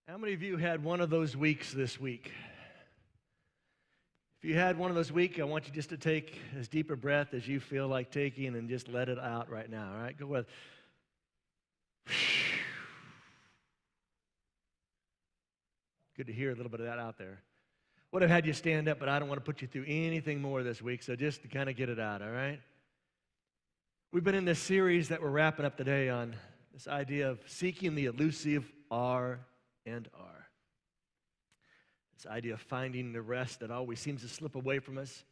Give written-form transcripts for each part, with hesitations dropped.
How many of you had one of those weeks this week? If you had one of those weeks, I want you just to take as deep a breath as you feel like taking and just let it out right now, all right? Go with. Good to hear a little bit of that out there. Would have had you stand up, but I don't want to put you through anything more this week, so just to kind of get it out, all right? We've been in this series that we're wrapping up today on this idea of seeking the elusive R&R. This idea of finding the rest that always seems to slip away from us.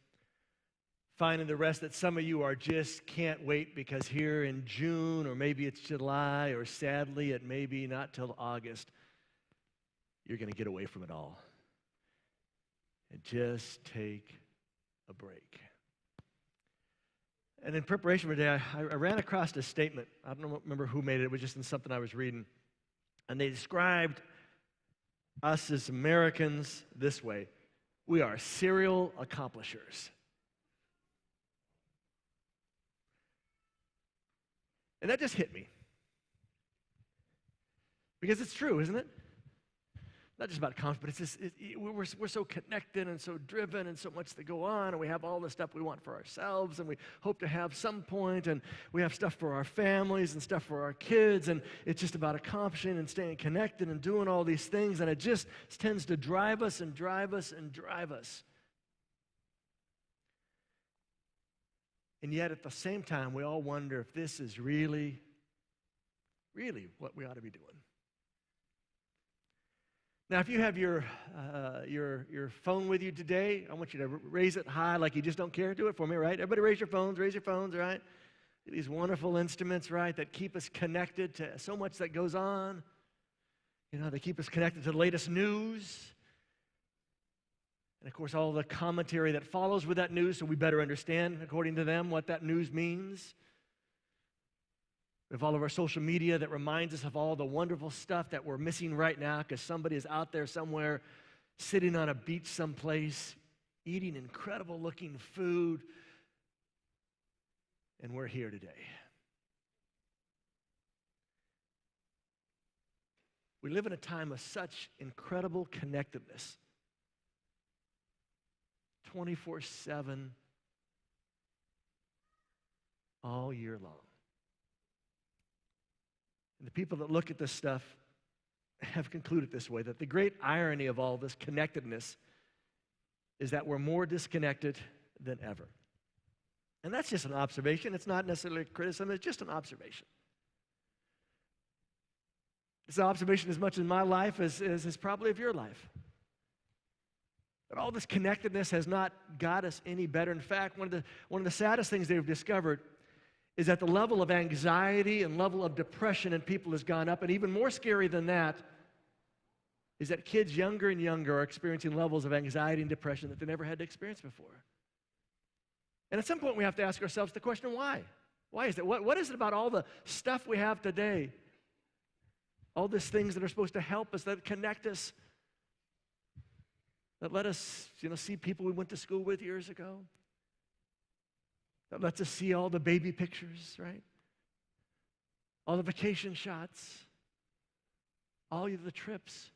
Finding the rest that some of you are just can't wait because here in June, or maybe it's July, or sadly it may be not till August, you're going to get away from it all and just take a break. And in preparation for today, I ran across a statement. I don't remember who made it. It was just in something I was reading. And they described us as Americans this way: we are serial accomplishers. And that just hit me. Because it's true, isn't it? Not just about accomplishment, but it's just, we're so connected and so driven and so much to go on, and we have all the stuff we want for ourselves, and we hope to have some point, and we have stuff for our families and stuff for our kids, and it's just about accomplishing and staying connected and doing all these things, and it just tends to drive us and drive us and drive us. And yet at the same time, we all wonder if this is really, really what we ought to be doing. Now, if you have your phone with you today, I want you to raise it high like you just don't care. Do it for me, right? Everybody raise your phones, right? These wonderful instruments, right, that keep us connected to so much that goes on. You know, they keep us connected to the latest news. And, of course, all the commentary that follows with that news, so we better understand, according to them, what that news means. We have all of our social media that reminds us of all the wonderful stuff that we're missing right now because somebody is out there somewhere sitting on a beach someplace, eating incredible-looking food, and we're here today. We live in a time of such incredible connectedness, 24/7, all year long. And the people that look at this stuff have concluded this way, that the great irony of all this connectedness is that we're more disconnected than ever. And that's just an observation. It's not necessarily a criticism. It's just an observation. It's an observation as much in my life as probably of your life. But all this connectedness has not got us any better. In fact, one of the saddest things they've discovered is that the level of anxiety and level of depression in people has gone up. And even more scary than that is that kids younger and younger are experiencing levels of anxiety and depression that they never had to experience before. And at some point we have to ask ourselves the question, why? Why is it? What is it about all the stuff we have today? All these things that are supposed to help us, that connect us, that let us, see people we went to school with years ago. That lets us see all the baby pictures, right? All the vacation shots, all of the trips.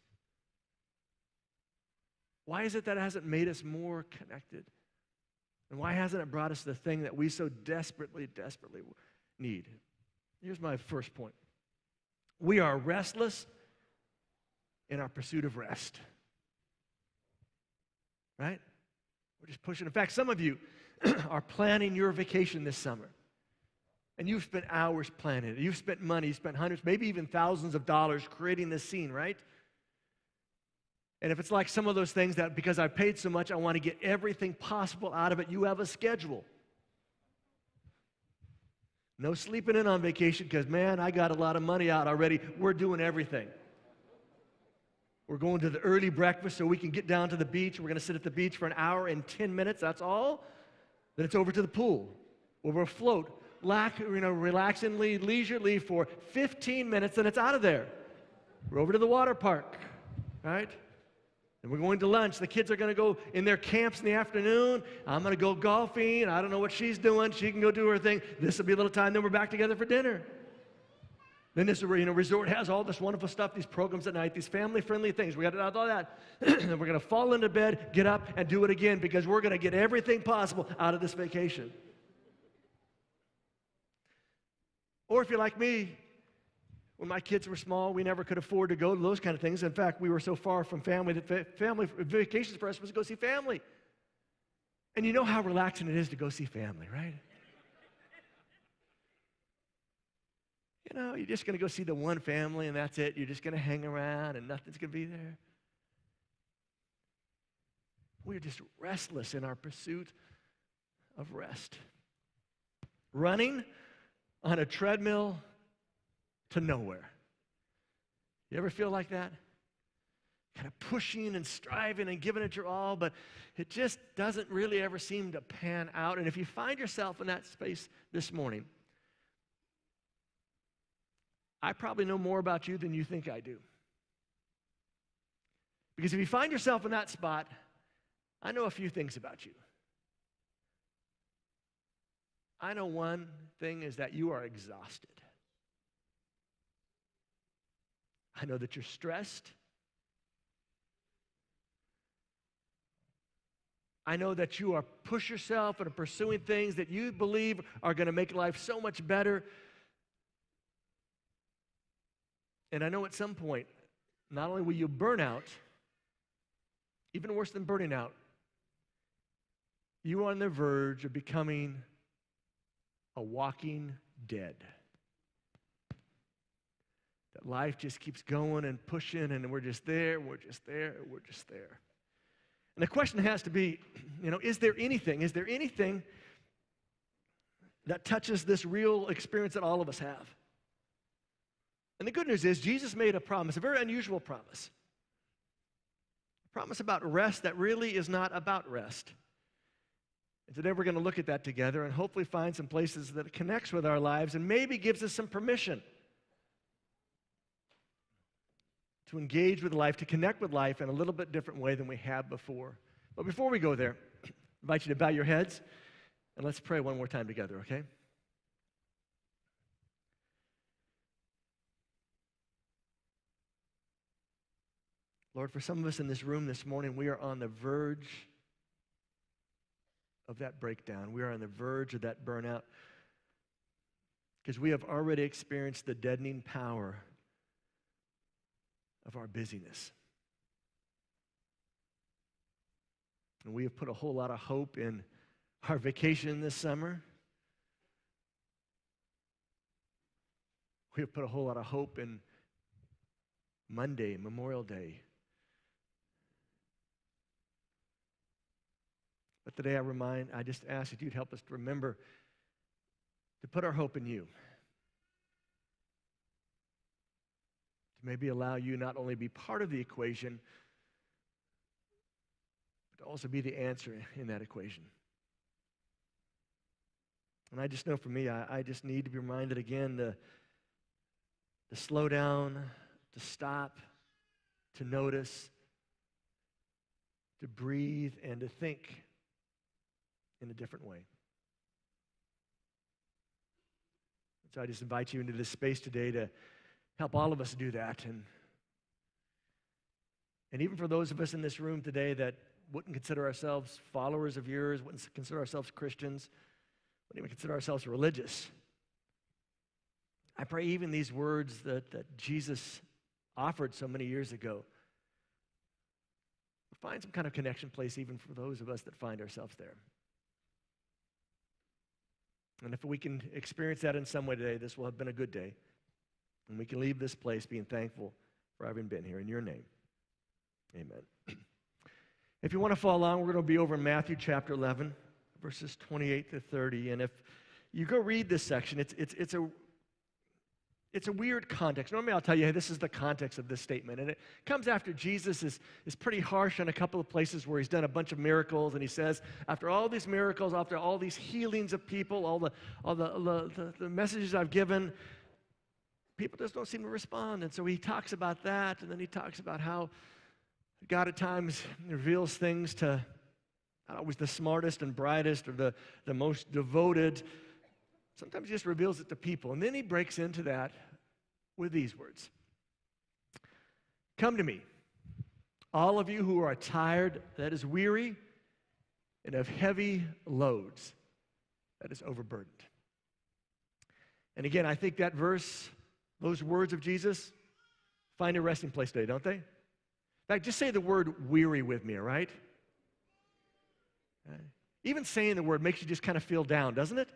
Why is it that it hasn't made us more connected? And why hasn't it brought us the thing that we so desperately, desperately need? Here's my first point. We are restless in our pursuit of rest. Right? We're just pushing. In fact, some of you are planning your vacation this summer. And you've spent hours planning it. You've spent money, you've spent hundreds, maybe even thousands of dollars creating this scene, right? And if it's like some of those things that because I paid so much, I want to get everything possible out of it, you have a schedule. No sleeping in on vacation because, man, I got a lot of money out already. We're doing everything. We're going to the early breakfast so we can get down to the beach. We're going to sit at the beach for an hour and 10 minutes, that's all. Then it's over to the pool, over a float, relaxingly, leisurely for 15 minutes, and it's out of there. We're over to the water park, right? And we're going to lunch. The kids are going to go in their camps in the afternoon. I'm going to go golfing. I don't know what she's doing. She can go do her thing. This will be a little time. Then we're back together for dinner. Then this resort has all this wonderful stuff, these programs at night, these family-friendly things. We got all that. And we're going to fall into bed, get up, and do it again because we're going to get everything possible out of this vacation. Or if you're like me, when my kids were small, we never could afford to go to those kind of things. In fact, we were so far from family that family vacations for us was to go see family. And you know how relaxing it is to go see family, right? You know, you're just going to go see the one family and that's it. You're just going to hang around and nothing's going to be there. We're just restless in our pursuit of rest. Running on a treadmill to nowhere. You ever feel like that? Kind of pushing and striving and giving it your all, but it just doesn't really ever seem to pan out. And if you find yourself in that space this morning, I probably know more about you than you think I do. Because if you find yourself in that spot, I know a few things about you. I know one thing is that you are exhausted. I know that you're stressed. I know that you are push yourself and are pursuing things that you believe are going to make life so much better. And I know at some point, not only will you burn out, even worse than burning out, you are on the verge of becoming a walking dead. That life just keeps going and pushing, and we're just there, we're just there, we're just there. And the question has to be, is there anything that touches this real experience that all of us have? And the good news is Jesus made a promise, a very unusual promise. A promise about rest that really is not about rest. And today we're going to look at that together and hopefully find some places that it connects with our lives and maybe gives us some permission to engage with life, to connect with life in a little bit different way than we have before. But before we go there, I invite you to bow your heads and let's pray one more time together, okay? Lord, for some of us in this room this morning, we are on the verge of that breakdown. We are on the verge of that burnout because we have already experienced the deadening power of our busyness. And we have put a whole lot of hope in our vacation this summer. We have put a whole lot of hope in Monday, Memorial Day. But today I just ask that you'd help us to remember to put our hope in you. To maybe allow you not only be part of the equation, but to also be the answer in that equation. And I just know for me, I just need to be reminded again to slow down, to stop, to notice, to breathe, and to think in a different way. So I just invite you into this space today to help all of us do that. And even for those of us in this room today that wouldn't consider ourselves followers of yours, wouldn't consider ourselves Christians, wouldn't even consider ourselves religious, I pray even these words that Jesus offered so many years ago find some kind of connection place even for those of us that find ourselves there. And if we can experience that in some way today, this will have been a good day. And we can leave this place being thankful for having been here. In your name, amen. If you want to follow along, we're going to be over in Matthew chapter 11, verses 28 to 30. And if you go read this section, it's a weird context. Normally I'll tell you, hey, this is the context of this statement. And it comes after Jesus is pretty harsh on a couple of places where he's done a bunch of miracles. And he says, after all these miracles, after all these healings of people, all the messages I've given, people just don't seem to respond. And so he talks about that. And then he talks about how God at times reveals things to not always the smartest and brightest or the most devoted. Sometimes he just reveals it to people. And then he breaks into that with these words. Come to me, all of you who are tired, that is weary, and have heavy loads, that is overburdened. And again, I think that verse, those words of Jesus, find a resting place today, don't they? In fact, just say the word weary with me, all right? Even saying the word makes you just kind of feel down, doesn't it?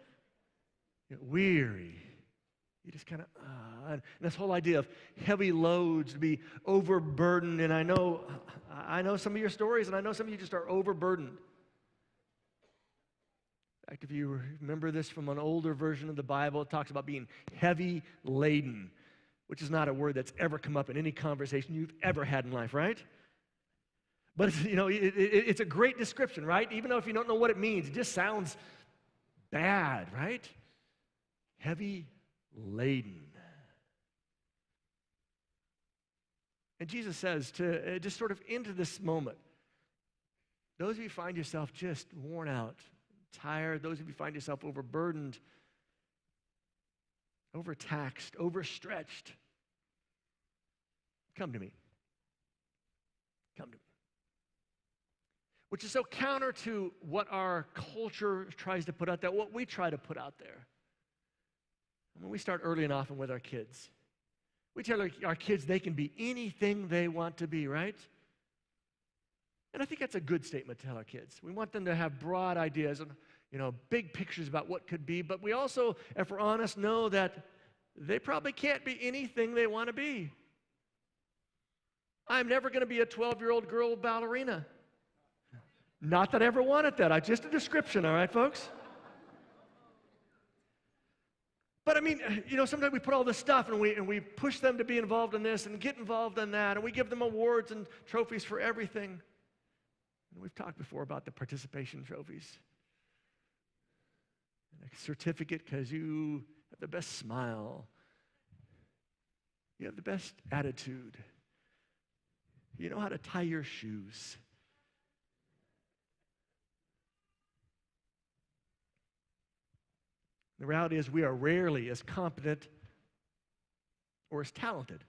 Weary. You just kind of, and this whole idea of heavy loads, to be overburdened. And I know some of your stories, and I know some of you just are overburdened. In fact, if you remember this from an older version of the Bible, it talks about being heavy laden, which is not a word that's ever come up in any conversation you've ever had in life, right? But it's a great description, right? Even though if you don't know what it means, it just sounds bad, right? Heavy laden. And Jesus says to just sort of into this moment, those of you who find yourself just worn out, tired, those of you who find yourself overburdened, overtaxed, overstretched, come to me. Come to me. Which is so counter to what our culture tries to put out there, what we try to put out there. When we start early and often with our kids, we tell our kids they can be anything they want to be, right? And I think that's a good statement to tell our kids. We want them to have broad ideas and, big pictures about what could be, but we also, if we're honest, know that they probably can't be anything they want to be. I'm never going to be a 12-year-old girl ballerina. Not that I ever wanted that. Just a description, all right, folks? But I mean, sometimes we put all this stuff and we push them to be involved in this and get involved in that, and we give them awards and trophies for everything. And we've talked before about the participation trophies. And a certificate because you have the best smile. You have the best attitude. You know how to tie your shoes. The reality is we are rarely as competent or as talented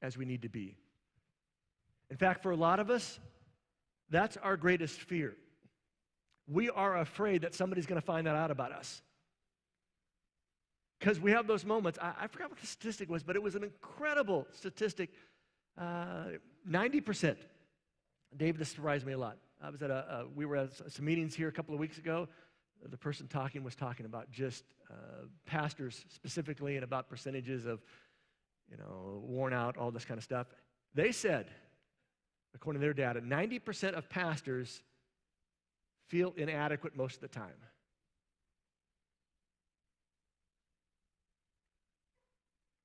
as we need to be. In fact, for a lot of us, that's our greatest fear. We are afraid that somebody's going to find that out about us. Because we have those moments. I forgot what the statistic was, but it was an incredible statistic. 90%. Dave, this surprised me a lot. We were at some meetings here a couple of weeks ago. The person talking was talking about just pastors specifically and about percentages of, worn out, all this kind of stuff. They said, according to their data, 90% of pastors feel inadequate most of the time.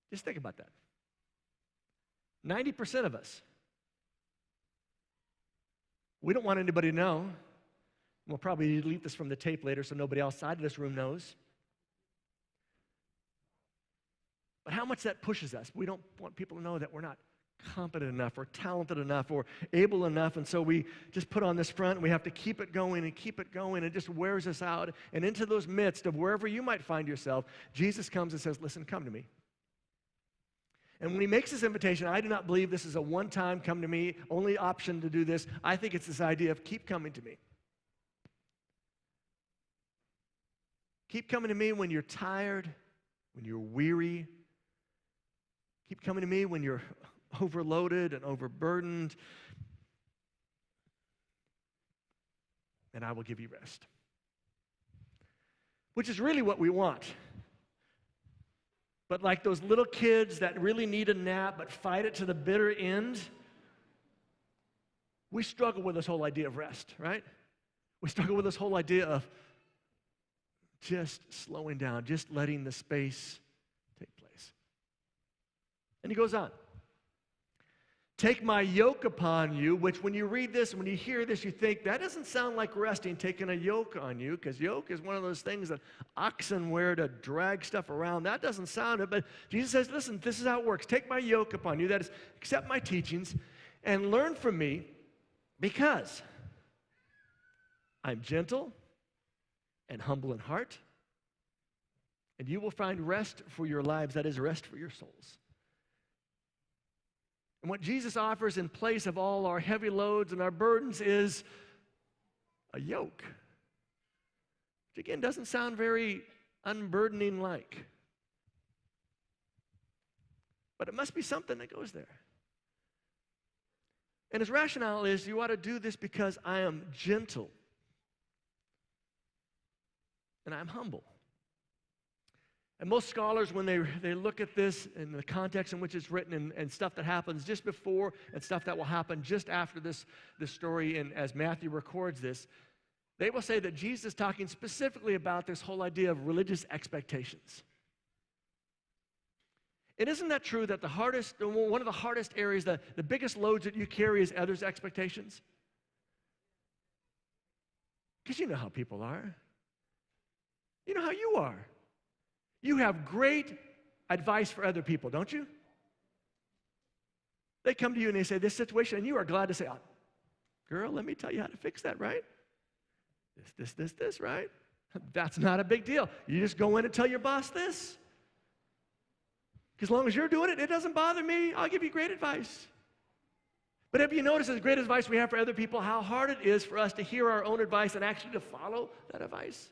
Just think about that. 90% of us. We don't want anybody to know. We'll probably delete this from the tape later so nobody outside of this room knows. But how much that pushes us. We don't want people to know that we're not competent enough or talented enough or able enough, and so we just put on this front and we have to keep it going and keep it going, and it just wears us out. And into those midst of wherever you might find yourself, Jesus comes and says, listen, come to me. And when he makes this invitation, I do not believe this is a one-time come to me, only option to do this. I think it's this idea of keep coming to me. Keep coming to me when you're tired, when you're weary. Keep coming to me when you're overloaded and overburdened. And I will give you rest. Which is really what we want. But like those little kids that really need a nap but fight it to the bitter end, we struggle with this whole idea of rest, right? We struggle with this whole idea of just slowing down, just letting the space take place. And he goes on. Take my yoke upon you, which when you read this, when you hear this, you think, that doesn't sound like resting, taking a yoke on you, because yoke is one of those things that oxen wear to drag stuff around. That doesn't sound it, but Jesus says, listen, this is how it works. Take my yoke upon you, that is, accept my teachings, and learn from me, because I'm gentle and humble in heart, and you will find rest for your lives, that is, rest for your souls. And what Jesus offers in place of all our heavy loads and our burdens is a yoke. Which again doesn't sound very unburdening like. But it must be something that goes there. And his rationale is, you ought to do this because I am gentle and I'm humble. And most scholars, when they look at this in the context in which it's written and stuff that happens just before and stuff that will happen just after this story, and as Matthew records this, they will say that Jesus is talking specifically about this whole idea of religious expectations. And isn't that true that one of the hardest areas, the biggest loads that you carry is others' expectations? Because you know how people are. You know how you are. You have great advice for other people, don't you? They come to you and they say this situation, and you are glad to say, oh, girl, let me tell you how to fix that, right? This, right? That's not a big deal. You just go in and tell your boss this. As long as you're doing it, it doesn't bother me. I'll give you great advice. But have you noticed the great advice we have for other people, how hard it is for us to hear our own advice and actually to follow that advice?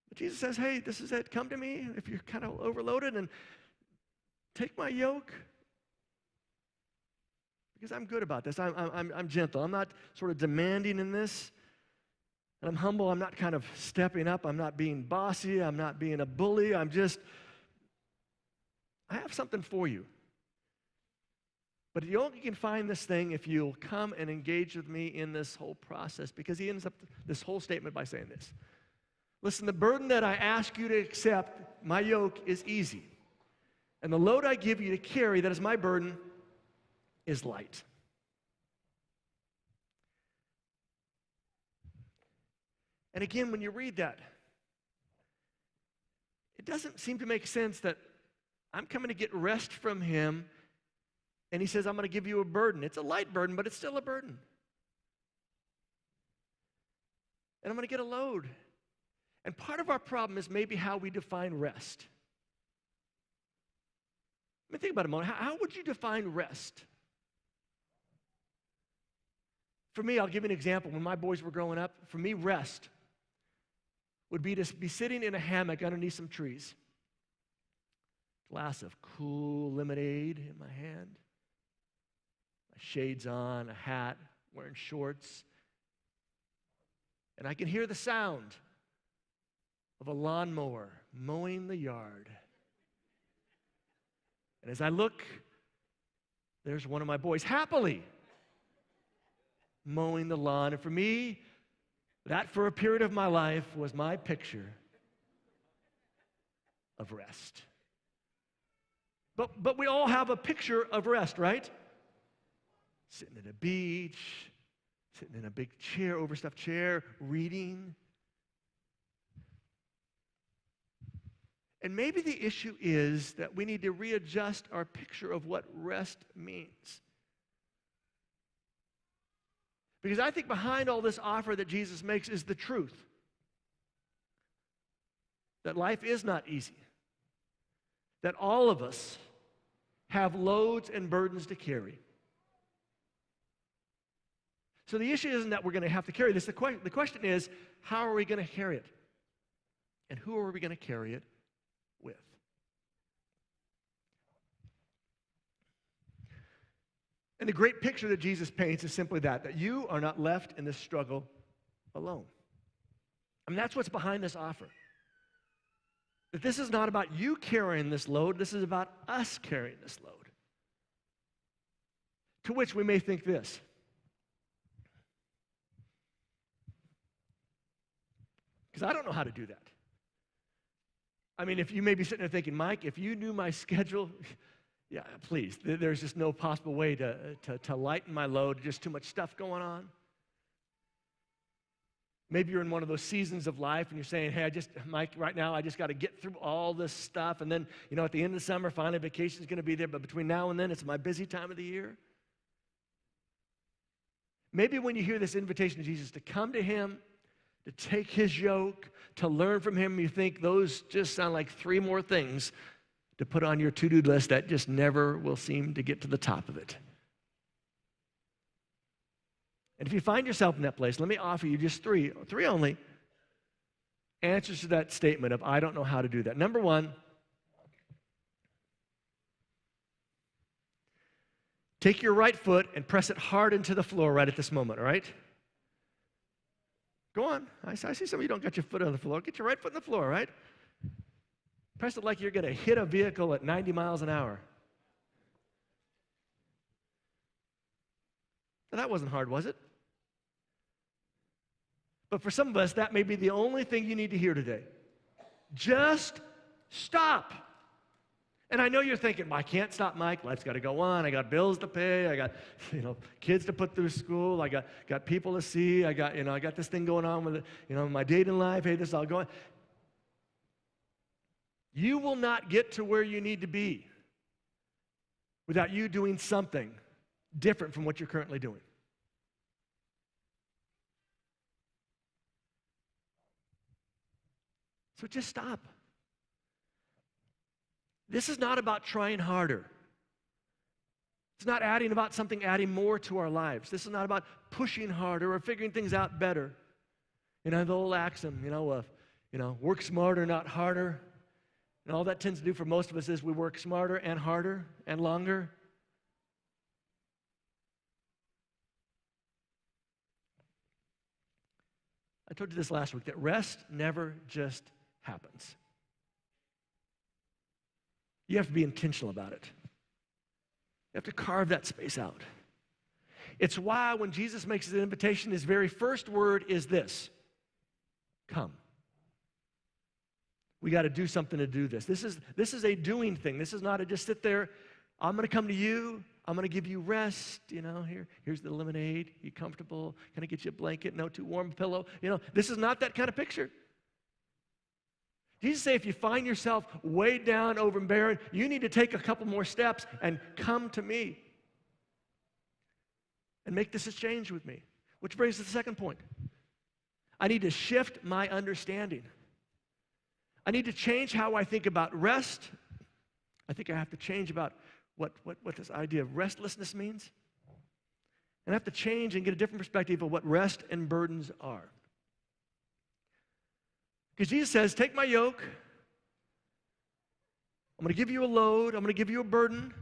But Jesus says, hey, this is it. Come to me if you're kind of overloaded and take my yoke. Because I'm good about this. I'm gentle. I'm not sort of demanding in this. And I'm humble. I'm not kind of stepping up. I'm not being bossy. I'm not being a bully. I have something for you. But you only can find this thing if you'll come and engage with me in this whole process, because he ends up this whole statement by saying this. Listen, the burden that I ask you to accept, my yoke, is easy. And the load I give you to carry, that is my burden, is light. And again, when you read that, it doesn't seem to make sense that I'm coming to get rest from him, and he says, I'm going to give you a burden. It's a light burden, but it's still a burden. And I'm going to get a load. And part of our problem is maybe how we define rest. I mean, think about it a moment. How would you define rest? For me, I'll give you an example. When my boys were growing up, for me, rest would be to be sitting in a hammock underneath some trees. Glass of cool lemonade in my hand. My shades on, a hat, wearing shorts. And I can hear the sound of a lawnmower mowing the yard. And as I look, there's one of my boys happily mowing the lawn. And for me, that for a period of my life was my picture of rest. But we all have a picture of rest, right? Sitting at a beach, sitting in a big chair, overstuffed chair, reading. And maybe the issue is that we need to readjust our picture of what rest means. Because I think behind all this offer that Jesus makes is the truth that life is not easy, that all of us have loads and burdens to carry. So the issue isn't that we're going to have to carry this. The question is, how are we going to carry it? And who are we going to carry it with? And the great picture that Jesus paints is simply that you are not left in this struggle alone. I mean, that's what's behind this offer. That this is not about you carrying this load, this is about us carrying this load. To which we may think this: because I don't know how to do that. I mean, if you may be sitting there thinking, Mike, if you knew my schedule, yeah, please, there's just no possible way to lighten my load, just too much stuff going on. Maybe you're in one of those seasons of life and you're saying, hey, Mike, right now I just got to get through all this stuff, and then, at the end of the summer, finally vacation's going to be there, but between now and then, it's my busy time of the year. Maybe when you hear this invitation to Jesus to come to him, to take his yoke, to learn from him. You think those just sound like 3 more things to put on your to-do list that just never will seem to get to the top of it. And if you find yourself in that place, let me offer you just three only, answers to that statement of, I don't know how to do that. Number 1, take your right foot and press it hard into the floor right at this moment, all right? Go on. I see some of you don't got your foot on the floor. Get your right foot on the floor, right? Press it like you're going to hit a vehicle at 90 miles an hour. Now, that wasn't hard, was it? But for some of us, that may be the only thing you need to hear today. Just stop. And I know you're thinking, well, I can't stop, Mike. Life's got to go on. I got bills to pay. I got, kids to put through school. I got people to see. I got this thing going on with, my dating life. Hey, this is all going. You will not get to where you need to be without you doing something different from what you're currently doing. So just stop. This is not about trying harder. It's not adding more to our lives. This is not about pushing harder or figuring things out better. The old axiom, work smarter, not harder. And all that tends to do for most of us is we work smarter and harder and longer. I told you this last week, that rest never just happens. You have to be intentional about it. You have to carve that space out. It's why when Jesus makes his invitation, his very first word is this: come. We got to do something to do this. This is a doing thing. This is not a just sit there. I'm going to come to you. I'm going to give you rest. Here's the lemonade. You comfortable? Can I get you a blanket? No, too warm a pillow. This is not that kind of picture. Jesus said, if you find yourself weighed down, overbearing, you need to take a couple more steps and come to me and make this exchange with me. Which brings us to the second point. I need to shift my understanding. I need to change how I think about rest. I think I have to change about what this idea of restlessness means. And I have to change and get a different perspective of what rest and burdens are. Because Jesus says, take my yoke. I'm going to give you a load. I'm going to give you a burden.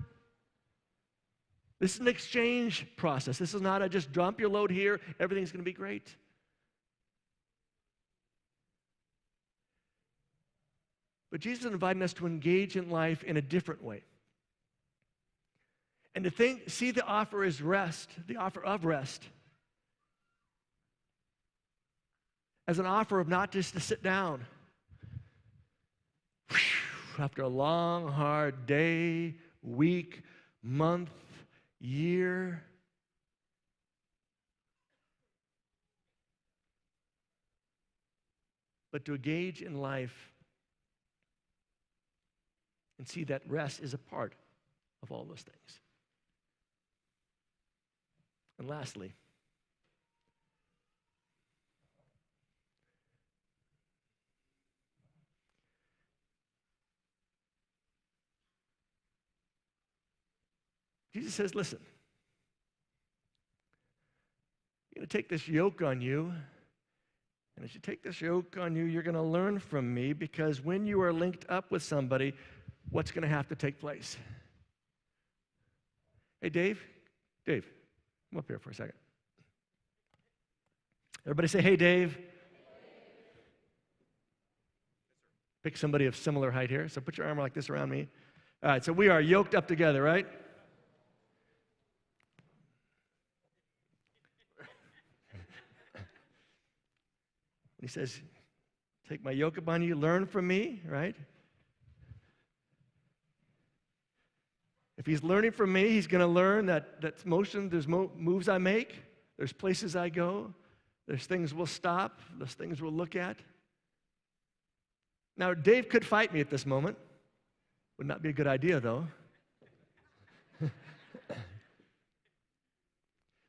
This is an exchange process. This is not a just dump your load here, everything's going to be great. But Jesus is inviting us to engage in life in a different way. And to see the offer as rest, the offer of rest, as an offer of not just to sit down after a long, hard day, week, month, year. But to engage in life and see that rest is a part of all those things. And lastly, Jesus says, listen, you're going to take this yoke on you, and as you take this yoke on you, you're going to learn from me, because when you are linked up with somebody, what's going to have to take place? Hey, Dave, come up here for a second. Everybody say, hey, Dave. Pick somebody of similar height here. So put your arm like this around me. All right, so we are yoked up together, right? He says, take my yoke upon you, learn from me, right? If he's learning from me, he's going to learn that there's moves I make, there's places I go, there's things we'll stop, there's things we'll look at. Now, Dave could fight me at this moment. Would not be a good idea, though.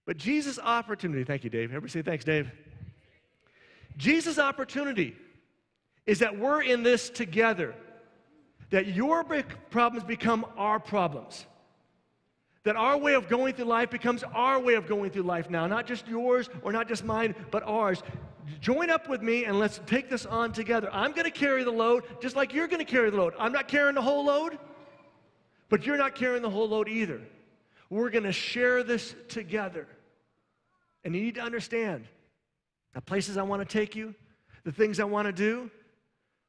But Jesus' opportunity, thank you, Dave. Everybody say thanks, Dave. Jesus' opportunity is that we're in this together, that your problems become our problems, that our way of going through life becomes our way of going through life now, not just yours or not just mine, but ours. Join up with me and let's take this on together. I'm going to carry the load just like you're going to carry the load. I'm not carrying the whole load, but you're not carrying the whole load either. We're going to share this together. And you need to understand the places I want to take you, the things I want to do,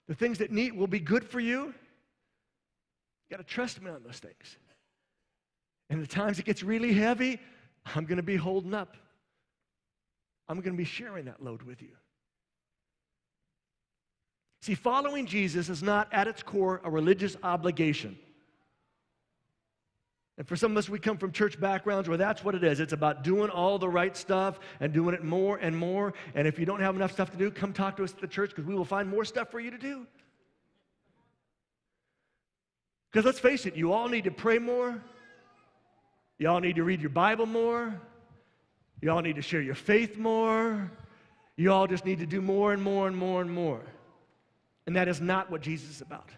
the things that will be good for you. You got to trust me on those things. And the times it gets really heavy, I'm going to be holding up. I'm going to be sharing that load with you. See, following Jesus is not at its core a religious obligation. And for some of us, we come from church backgrounds where that's what it is. It's about doing all the right stuff and doing it more and more. And if you don't have enough stuff to do, come talk to us at the church because we will find more stuff for you to do. Because let's face it, you all need to pray more. You all need to read your Bible more. You all need to share your faith more. You all just need to do more and more and more and more. And that is not what Jesus is about.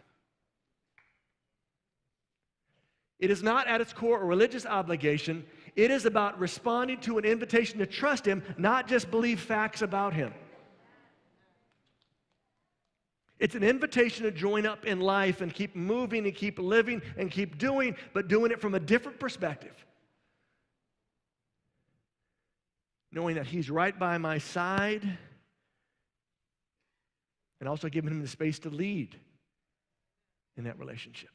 It is not at its core a religious obligation. It is about responding to an invitation to trust Him, not just believe facts about Him. It's an invitation to join up in life and keep moving and keep living and keep doing, but doing it from a different perspective. Knowing that He's right by my side and also giving Him the space to lead in that relationship.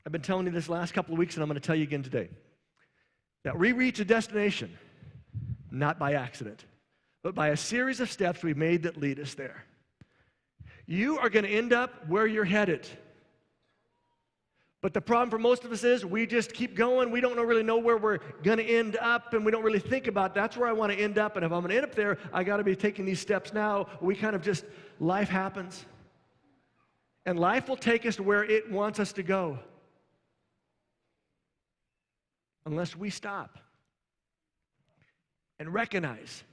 I've been telling you this last couple of weeks, and I'm going to tell you again today, that we reach a destination not by accident, but by a series of steps we've made that lead us there. You are going to end up where you're headed. But the problem for most of us is we just keep going. We don't really know where we're going to end up, and we don't really think about that's where I want to end up. And if I'm going to end up there, I got to be taking these steps now. We kind of just, life happens. And life will take us to where it wants us to go. Unless we stop and recognize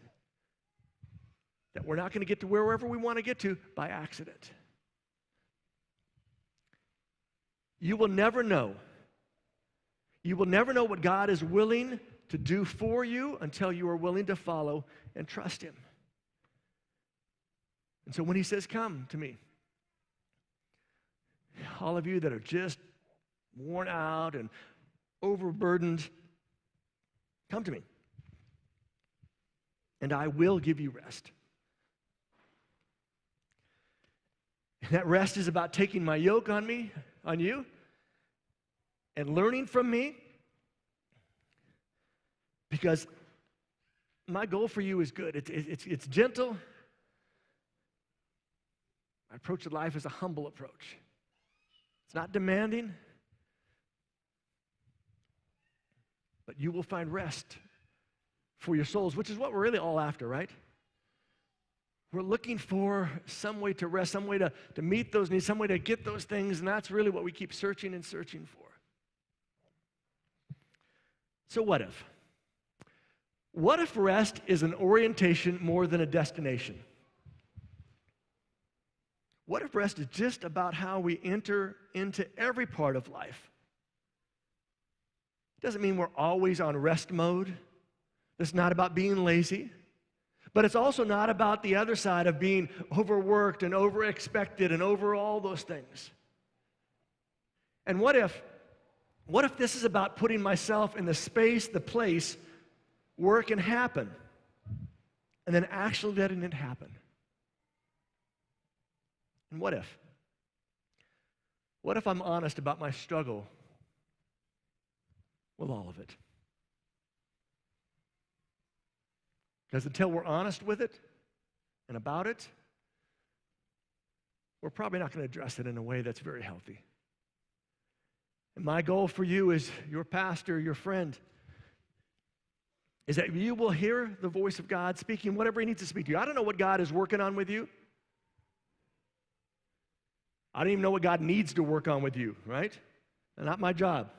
that we're not going to get to wherever we want to get to by accident. You will never know. You will never know what God is willing to do for you until you are willing to follow and trust Him. And so when He says, come to me, all of you that are just worn out and overburdened, come to me, and I will give you rest. And that rest is about taking my yoke on you, and learning from me, because my goal for you is good. It's gentle. My approach to life is a humble approach. It's not demanding, but you will find rest for your souls, which is what we're really all after, right? We're looking for some way to rest, some way to meet those needs, some way to get those things, and that's really what we keep searching and searching for. So what if? What if rest is an orientation more than a destination? What if rest is just about how we enter into every part of life? It doesn't mean we're always on rest mode. It's not about being lazy. But it's also not about the other side of being overworked and overexpected and over all those things. And what if this is about putting myself in the space, the place where it can happen, and then actually letting it happen? And what if? What if I'm honest about my struggle with all of it? Because until we're honest with it and about it, we're probably not going to address it in a way that's very healthy. And my goal for you as your pastor, your friend, is that you will hear the voice of God speaking whatever He needs to speak to you. I don't know what God is working on with you. I don't even know what God needs to work on with you, right? Not my job.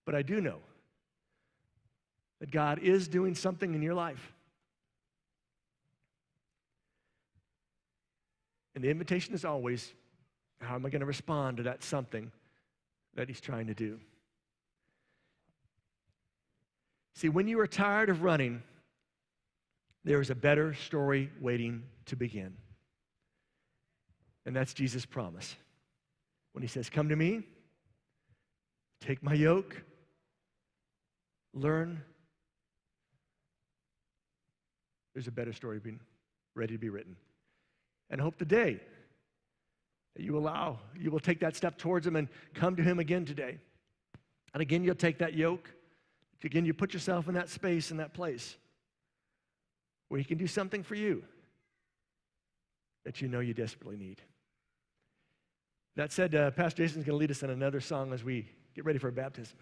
But I do know that God is doing something in your life. And the invitation is always, how am I going to respond to that something that he's trying to do? See, when you are tired of running, there is a better story waiting to begin. And that's Jesus' promise. When he says, come to me, take my yoke, learn. There's a better story being ready to be written. And I hope today that you will take that step towards him and come to him again today. And again, you'll take that yoke. Again, you put yourself in that space, in that place where he can do something for you that you know you desperately need. That said, Pastor Jason's going to lead us in another song as we get ready for baptism.